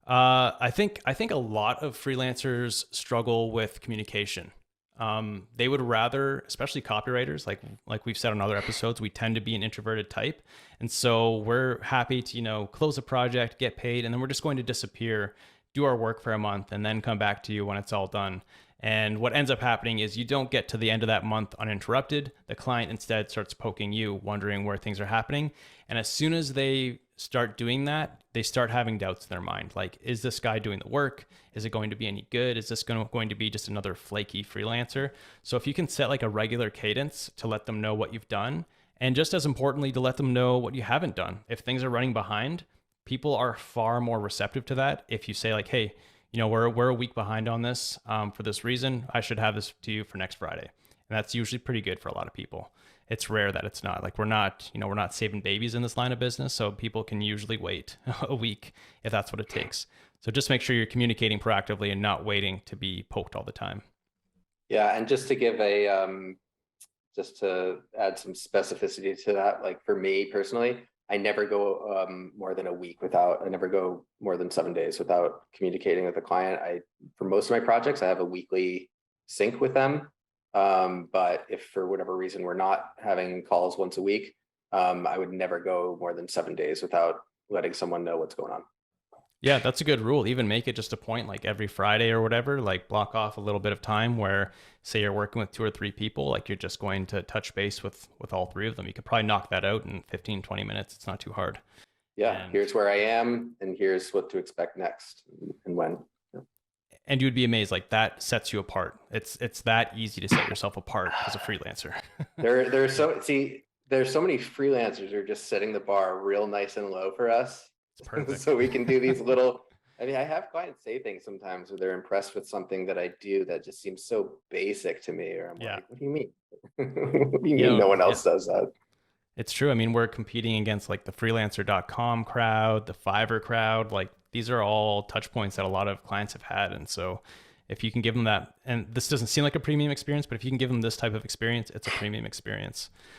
I think a lot of freelancers struggle with communication. They would rather, especially copywriters, like we've said on other episodes, we tend to be an introverted type, and so we're happy to close a project, get paid, and then we're just going to disappear, do our work for a month, and then come back to you when it's all done. And what ends up happening is you don't get to the end of that month uninterrupted. The client instead starts poking you, wondering where things are happening. And as soon as they start doing that, they start having doubts in their mind. Like, is this guy doing the work? Is it going to be any good? Is this going to be just another flaky freelancer? So if you can set like a regular cadence to let them know what you've done, and just as importantly, to let them know what you haven't done. If things are running behind, people are far more receptive to that. If you say like, hey, we're a week behind on this for this reason. I should have this to you for next Friday. And that's usually pretty good for a lot of people. It's rare that it's not. Like we're not saving babies in this line of business, so people can usually wait a week if that's what it takes. So just make sure you're communicating proactively and not waiting to be poked all the time. Yeah, and just to give just to add some specificity to that, like for me personally, I never go more than a week without, I never go more than 7 days without communicating with the client. For most of my projects, I have a weekly sync with them. But if for whatever reason we're not having calls once a week, I would never go more than 7 days without letting someone know what's going on. Yeah, that's a good rule. Even make it just a point, like every Friday or whatever, like block off a little bit of time where, say you're working with two or three people, like you're just going to touch base with all three of them. You could probably knock that out in 15, 20 minutes. It's not too hard. Yeah, And here's where I am and here's what to expect next and when. Yeah. and you'd be amazed, like that sets you apart. It's that easy to set yourself apart as a freelancer. There's so many freelancers who are just setting the bar real nice and low for us. It's perfect. So we can do these little, I mean, I have clients say things sometimes where they're impressed with something that I do that just seems so basic to me, or I'm Yeah. like, what do you mean? What do you mean no one else does that? It's true. I mean, we're competing against like the freelancer.com crowd, the Fiverr crowd. Like these are all touch points that a lot of clients have had. And so if you can give them that, and this doesn't seem like a premium experience, but if you can give them this type of experience, it's a premium experience.